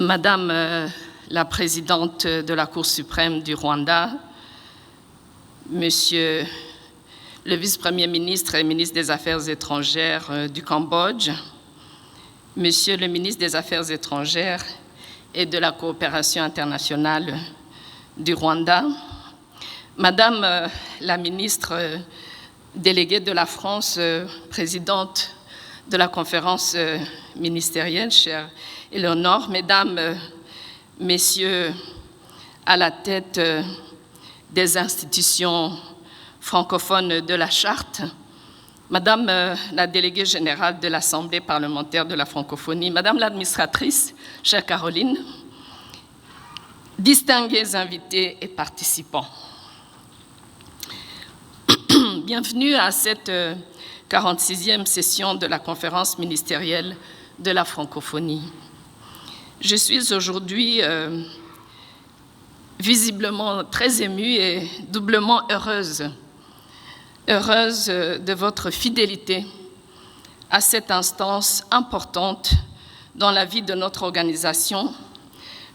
Madame la présidente de la Cour suprême du Rwanda, Monsieur le vice-premier ministre et ministre des Affaires étrangères du Cambodge, Monsieur le ministre des Affaires étrangères et de la coopération internationale du Rwanda, Madame la ministre déléguée de la France, présidente de la conférence ministérielle, chère Éléonore, Mesdames, Messieurs à la tête des institutions francophones de la Charte, Madame la déléguée générale de l'Assemblée parlementaire de la francophonie, Madame l'administratrice, chère Caroline, distingués invités et participants. Bienvenue à cette 46e session de la conférence ministérielle de la francophonie. Je suis aujourd'hui visiblement très émue et doublement heureuse de votre fidélité à cette instance importante dans la vie de notre organisation,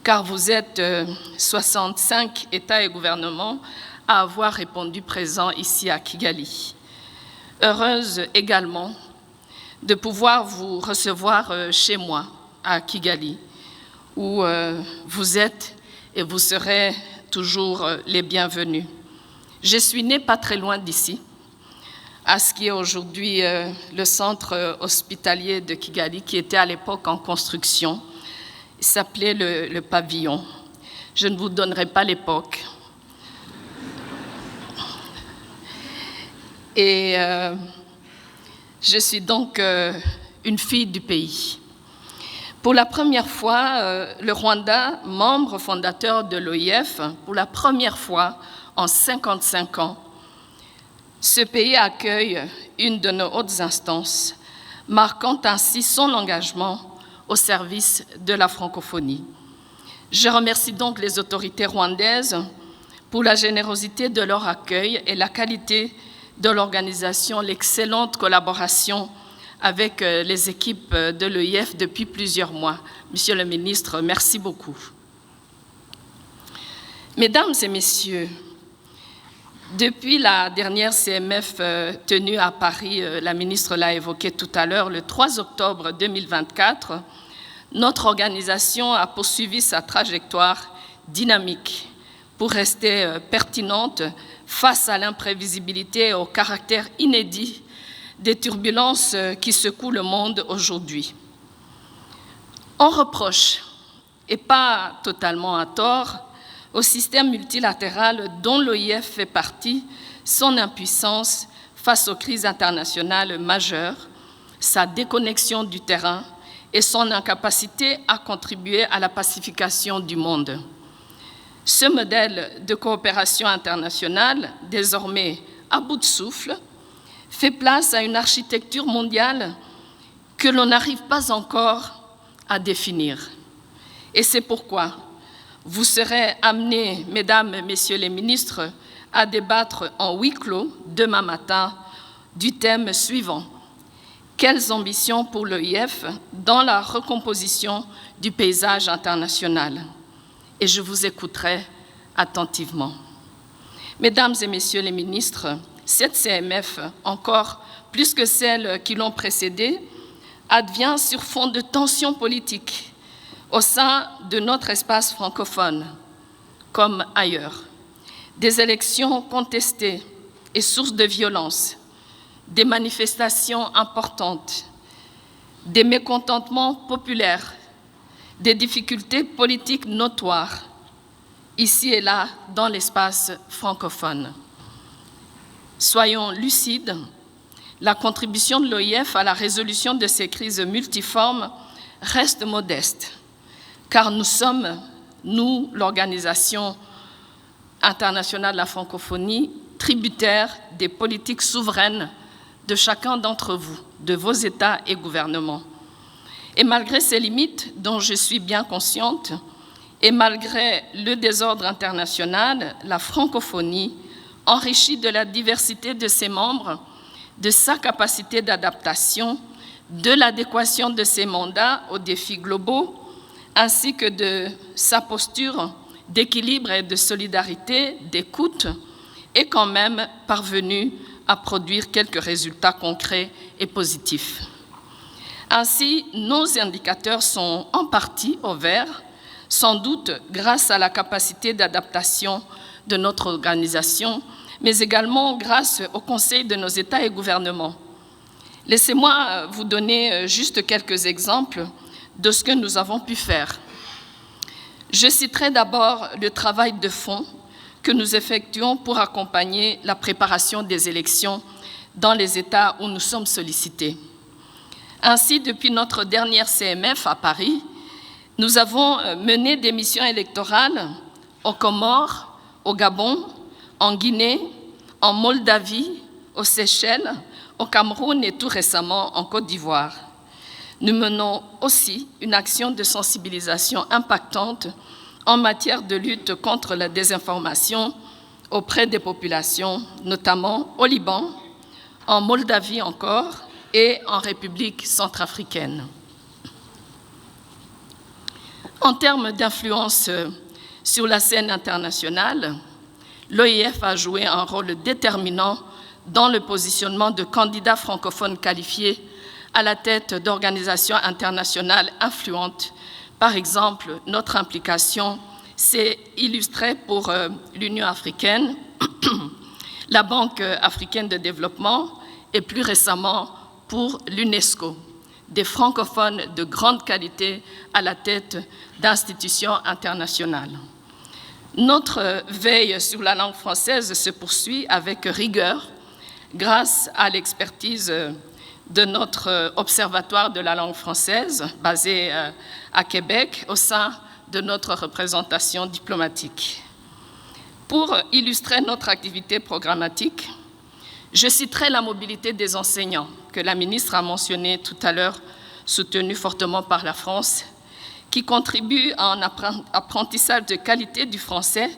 car vous êtes 65 États et gouvernements à avoir répondu présent ici à Kigali. Heureuse également de pouvoir vous recevoir chez moi à Kigali, où vous êtes et vous serez toujours les bienvenus. Je suis née pas très loin d'ici, à ce qui est aujourd'hui le centre hospitalier de Kigali, qui était à l'époque en construction. Il s'appelait le Pavillon. Je ne vous donnerai pas l'époque. Et je suis donc une fille du pays. Pour la première fois, le Rwanda, membre fondateur de l'OIF, pour la première fois en 55 ans, ce pays accueille une de nos hautes instances, marquant ainsi son engagement au service de la francophonie. Je remercie donc les autorités rwandaises pour la générosité de leur accueil et la qualité de l'organisation, l'excellente collaboration avec les équipes de l'OIF depuis plusieurs mois. Monsieur le ministre, merci beaucoup. Mesdames et messieurs, depuis la dernière CMF tenue à Paris, la ministre l'a évoqué tout à l'heure, le 3 octobre 2024, notre organisation a poursuivi sa trajectoire dynamique pour rester pertinente face à l'imprévisibilité et au caractère inédit des turbulences qui secouent le monde aujourd'hui. On reproche, et pas totalement à tort, au système multilatéral dont l'OIF fait partie, son impuissance face aux crises internationales majeures, sa déconnexion du terrain et son incapacité à contribuer à la pacification du monde. Ce modèle de coopération internationale, désormais à bout de souffle, fait place à une architecture mondiale que l'on n'arrive pas encore à définir. Et c'est pourquoi vous serez amenés, mesdames et messieurs les ministres, à débattre en huis clos demain matin du thème suivant: quelles ambitions pour l'OIF dans la recomposition du paysage international? Et je vous écouterai attentivement. Mesdames et messieurs les ministres, cette CMF, encore plus que celles qui l'ont précédée, advient sur fond de tensions politiques au sein de notre espace francophone, comme ailleurs. Des élections contestées et sources de violence, des manifestations importantes, des mécontentements populaires, des difficultés politiques notoires, ici et là, dans l'espace francophone. Soyons lucides, la contribution de l'OIF à la résolution de ces crises multiformes reste modeste, car nous sommes, nous, l'Organisation internationale de la francophonie, tributaires des politiques souveraines de chacun d'entre vous, de vos États et gouvernements. Et malgré ces limites, dont je suis bien consciente, et malgré le désordre international, la francophonie, enrichie de la diversité de ses membres, de sa capacité d'adaptation, de l'adéquation de ses mandats aux défis globaux, ainsi que de sa posture d'équilibre et de solidarité, d'écoute, est quand même parvenu à produire quelques résultats concrets et positifs. Ainsi, nos indicateurs sont en partie au vert, sans doute grâce à la capacité d'adaptation de notre organisation, mais également grâce au conseil de nos États et gouvernements. Laissez-moi vous donner juste quelques exemples de ce que nous avons pu faire. Je citerai d'abord le travail de fond que nous effectuons pour accompagner la préparation des élections dans les États où nous sommes sollicités. Ainsi, depuis notre dernière CMF à Paris, nous avons mené des missions électorales aux Comores, au Gabon, en Guinée, en Moldavie, aux Seychelles, au Cameroun et tout récemment en Côte d'Ivoire. Nous menons aussi une action de sensibilisation impactante en matière de lutte contre la désinformation auprès des populations, notamment au Liban, en Moldavie encore et en République centrafricaine. En termes d'influence sur la scène internationale, l'OIF a joué un rôle déterminant dans le positionnement de candidats francophones qualifiés à la tête d'organisations internationales influentes. Par exemple, notre implication s'est illustrée pour l'Union africaine, la Banque africaine de développement et plus récemment pour l'UNESCO, des francophones de grande qualité à la tête d'institutions internationales. Notre veille sur la langue française se poursuit avec rigueur grâce à l'expertise de notre observatoire de la langue française basé à Québec au sein de notre représentation diplomatique. Pour illustrer notre activité programmatique, je citerai la mobilité des enseignants que la ministre a mentionné tout à l'heure, soutenue fortement par la France, qui contribue à un apprentissage de qualité du français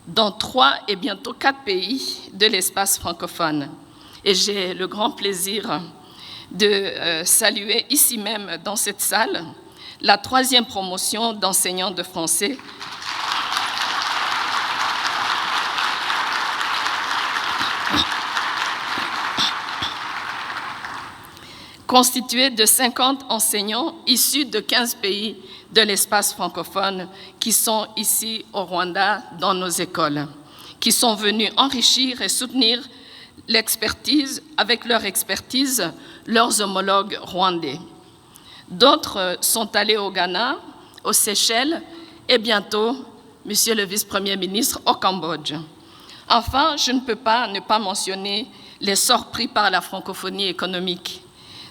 dans 3 et bientôt 4 pays de l'espace francophone. Et j'ai le grand plaisir de saluer ici même dans cette salle la 3e promotion d'enseignants de français constituée de 50 enseignants issus de 15 pays de l'espace francophone qui sont ici au Rwanda dans nos écoles, qui sont venus enrichir et soutenir l'expertise, avec leur expertise, leurs homologues rwandais. D'autres sont allés au Ghana, aux Seychelles et bientôt, Monsieur le vice-premier ministre, au Cambodge. Enfin, je ne peux pas ne pas mentionner l'essor pris par la francophonie économique,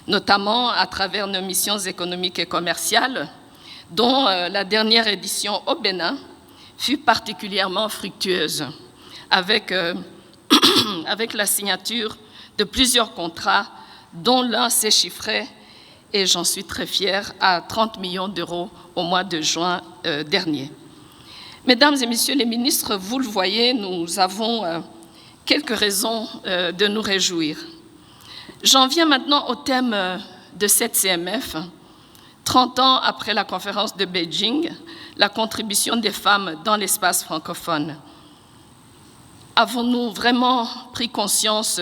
notamment à travers nos missions économiques et commerciales, dont la dernière édition au Bénin fut particulièrement fructueuse, avec la signature de plusieurs contrats, dont l'un s'est chiffré, et j'en suis très fière, à 30 millions d'euros au mois de juin dernier. Mesdames et messieurs les ministres, vous le voyez, nous avons quelques raisons de nous réjouir. J'en viens maintenant au thème de cette CMF. 30 ans après la conférence de Beijing, la contribution des femmes dans l'espace francophone. Avons-nous vraiment pris conscience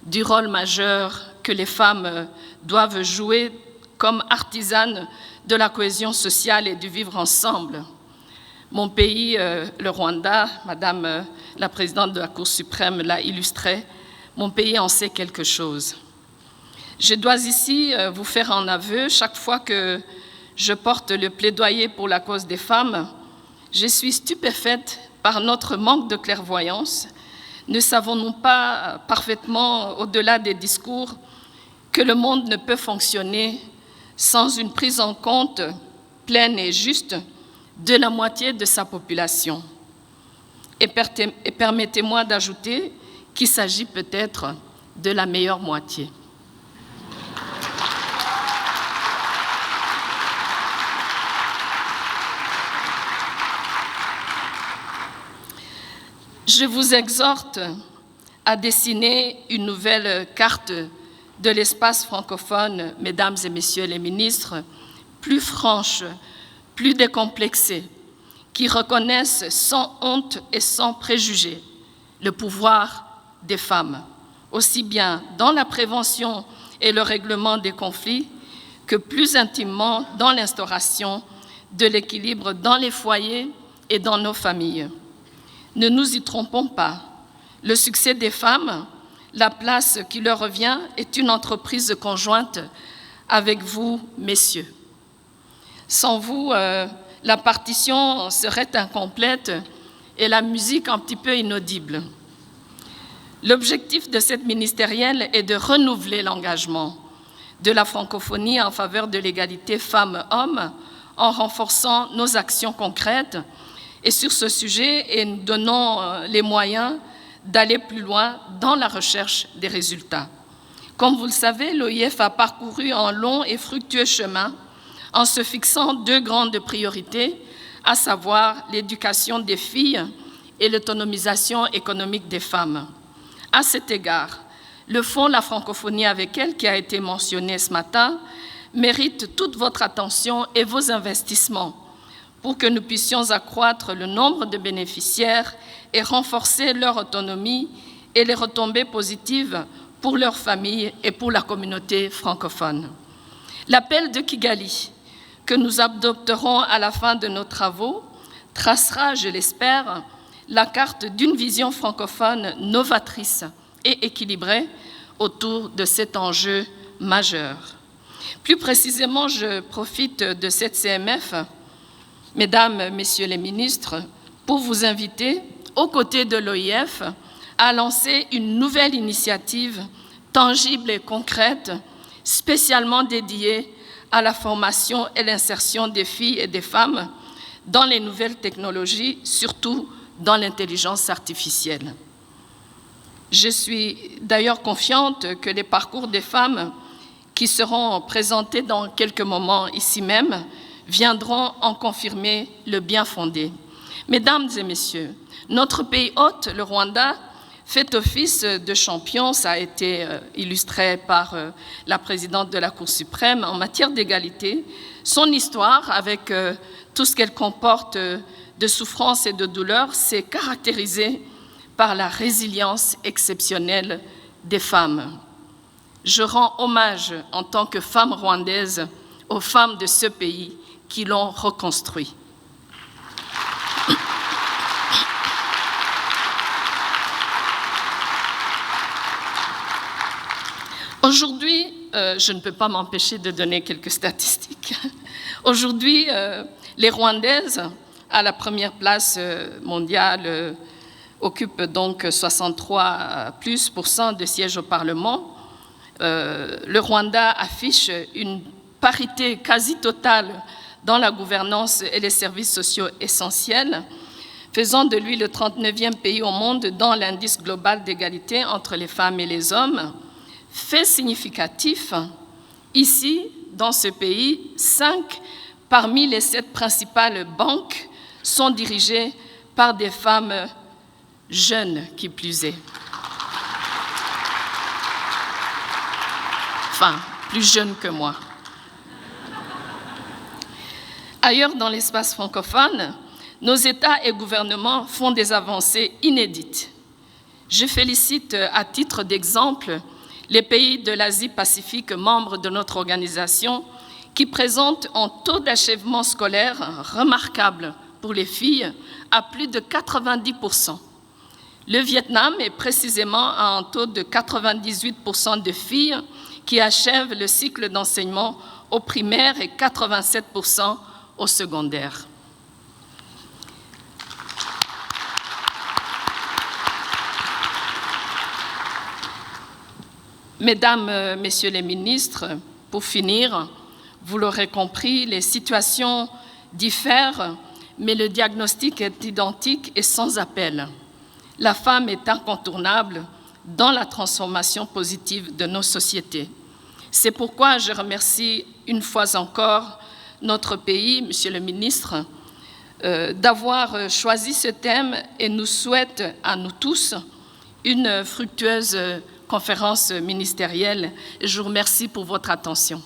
du rôle majeur que les femmes doivent jouer comme artisanes de la cohésion sociale et du vivre ensemble? Mon pays, le Rwanda, Madame la présidente de la Cour suprême l'a illustré, mon pays en sait quelque chose. Je dois ici vous faire un aveu, chaque fois que je porte le plaidoyer pour la cause des femmes, je suis stupéfaite par notre manque de clairvoyance. Ne savons-nous pas parfaitement, au-delà des discours, que le monde ne peut fonctionner sans une prise en compte pleine et juste de la moitié de sa population? Et permettez-moi d'ajouter qu'il s'agit peut-être de la meilleure moitié. Je vous exhorte à dessiner une nouvelle carte de l'espace francophone, mesdames et messieurs les ministres, plus franche, plus décomplexées, qui reconnaissent sans honte et sans préjugés le pouvoir des femmes, aussi bien dans la prévention et le règlement des conflits que plus intimement dans l'instauration de l'équilibre dans les foyers et dans nos familles. Ne nous y trompons pas, le succès des femmes, la place qui leur revient est une entreprise conjointe avec vous, messieurs. Sans vous, la partition serait incomplète et la musique un petit peu inaudible. L'objectif de cette ministérielle est de renouveler l'engagement de la francophonie en faveur de l'égalité femmes-hommes en renforçant nos actions concrètes et sur ce sujet et nous donnons les moyens d'aller plus loin dans la recherche des résultats. Comme vous le savez, l'OIF a parcouru un long et fructueux chemin en se fixant 2 grandes priorités, à savoir l'éducation des filles et l'autonomisation économique des femmes. À cet égard, le Fonds La Francophonie avec elle, qui a été mentionné ce matin, mérite toute votre attention et vos investissements pour que nous puissions accroître le nombre de bénéficiaires et renforcer leur autonomie et les retombées positives pour leurs familles et pour la communauté francophone. L'appel de Kigali, que nous adopterons à la fin de nos travaux, tracera, je l'espère, la carte d'une vision francophone novatrice et équilibrée autour de cet enjeu majeur. Plus précisément, je profite de cette CMF, Mesdames, Messieurs les ministres, pour vous inviter, aux côtés de l'OIF, à lancer une nouvelle initiative tangible et concrète, spécialement dédiée à la formation et l'insertion des filles et des femmes dans les nouvelles technologies, surtout dans l'intelligence artificielle. Je suis d'ailleurs confiante que les parcours des femmes qui seront présentés dans quelques moments ici même viendront en confirmer le bien fondé. Mesdames et messieurs, notre pays hôte, le Rwanda, fait office de champion, ça a été illustré par la présidente de la Cour suprême, en matière d'égalité. Son histoire, avec tout ce qu'elle comporte de souffrance et de douleur, s'est caractérisée par la résilience exceptionnelle des femmes. Je rends hommage en tant que femme rwandaise aux femmes de ce pays qui l'ont reconstruit. Aujourd'hui, je ne peux pas m'empêcher de donner quelques statistiques. Aujourd'hui, les Rwandaises, à la première place mondiale, occupent donc 63% de sièges au Parlement. Le Rwanda affiche une parité quasi totale dans la gouvernance et les services sociaux essentiels, faisant de lui le 39e pays au monde dans l'indice global d'égalité entre les femmes et les hommes. Fait significatif, ici, dans ce pays, 5 parmi les 7 principales banques sont dirigées par des femmes jeunes, qui plus est. Enfin, plus jeunes que moi. Ailleurs dans l'espace francophone, nos États et gouvernements font des avancées inédites. Je félicite à titre d'exemple les pays de l'Asie-Pacifique membres de notre organisation qui présentent un taux d'achèvement scolaire remarquable pour les filles à plus de 90%. Le Vietnam est précisément à un taux de 98% de filles qui achèvent le cycle d'enseignement au primaire et 87% au secondaire. Mesdames, Messieurs les ministres, pour finir, vous l'aurez compris, les situations diffèrent, mais le diagnostic est identique et sans appel. La femme est incontournable dans la transformation positive de nos sociétés. C'est pourquoi je remercie une fois encore notre pays, Monsieur le ministre, d'avoir choisi ce thème et nous souhaite à nous tous une fructueuse conférence ministérielle. Je vous remercie pour votre attention.